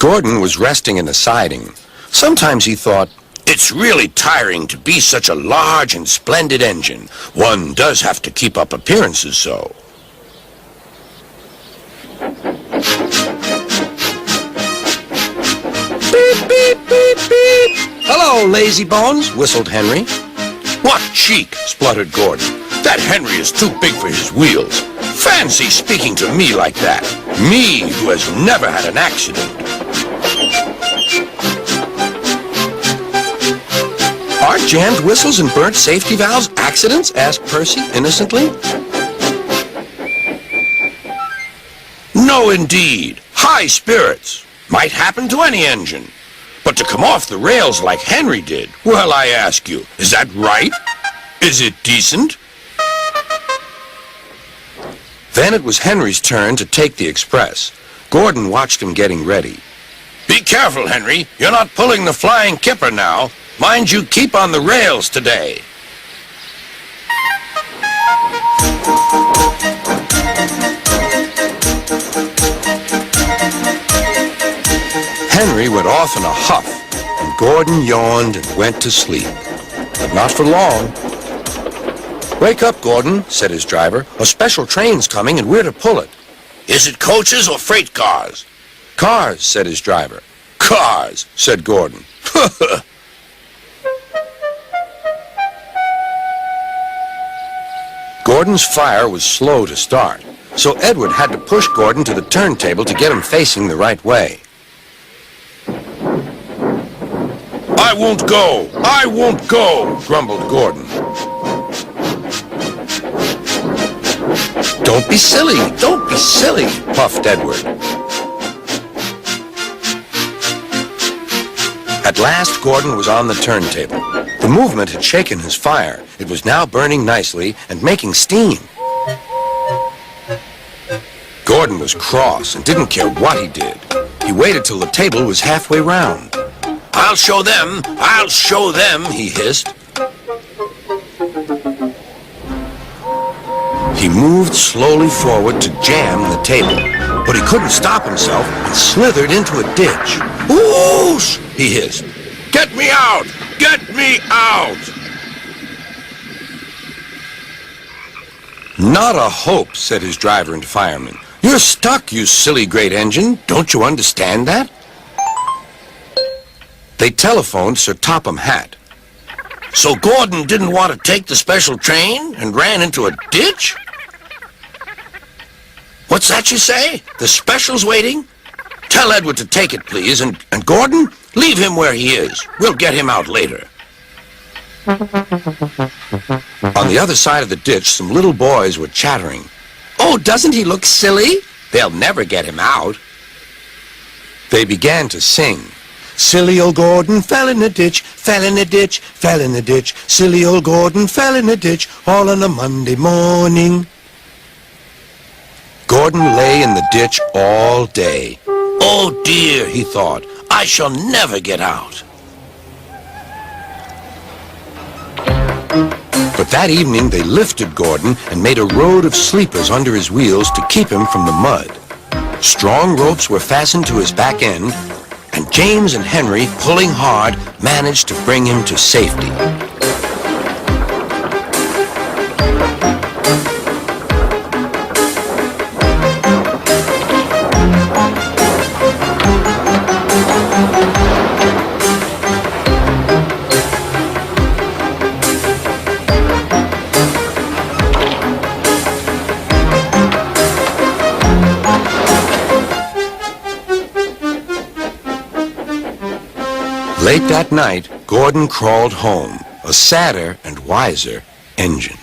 Gordon was resting in the siding. Sometimes he thought, "It's really tiring to be such a large and splendid engine. One does have to keep up appearances so." Beep, beep, beep, beep. "Hello, lazy bones," whistled Henry. "What cheek," spluttered Gordon. "That Henry is too big for his wheels. Fancy speaking to me like that. Me, who has never had an accident." "Are jammed whistles and burnt safety valves accidents?" asked Percy innocently. "No, indeed. High spirits. Might happen to any engine. But to come off the rails like Henry did, well, I ask you, is that right? Is it decent?" Then it was Henry's turn to take the express. Gordon watched him getting ready. "Be careful, Henry. You're not pulling the flying kipper now. Mind you keep on the rails today." Henry went off in a huff, and Gordon yawned and went to sleep. But not for long. "Wake up, Gordon," said his driver. "A special train's coming and we're to pull it." "Is it coaches or freight cars?" "Cars," said his driver. "Cars," said Gordon. Gordon's fire was slow to start, so Edward had to push Gordon to the turntable to get him facing the right way. "I won't go! I won't go!" grumbled Gordon. "Don't be silly! Don't be silly!" puffed Edward. At last, Gordon was on the turntable. The movement had shaken his fire. It was now burning nicely and making steam. Gordon was cross and didn't care what he did. He waited till the table was halfway round. "I'll show them! I'll show them!" he hissed. He moved slowly forward to jam the table, but he couldn't stop himself and slithered into a ditch. "Whoosh!" he hissed. "Get me out! Get me out!" "Not a hope," said his driver and fireman. "You're stuck, you silly great engine. Don't you understand that?" They telephoned Sir Topham Hatt. "So Gordon didn't want to take the special train and ran into a ditch?" "What's that you say? The special's waiting? Tell Edward to take it, please, and Gordon, leave him where he is. We'll get him out later." On the other side of the ditch, some little boys were chattering. "Oh, doesn't he look silly? They'll never get him out." They began to sing. "Silly old Gordon fell in a ditch, fell in a ditch, fell in a ditch. Silly old Gordon fell in a ditch, all on a Monday morning." Gordon lay in the ditch all day. "Oh dear," he thought, "I shall never get out." But that evening they lifted Gordon and made a road of sleepers under his wheels to keep him from the mud. Strong ropes were fastened to his back end, and James and Henry, pulling hard, managed to bring him to safety. Late that night, Gordon crawled home, a sadder and wiser engine.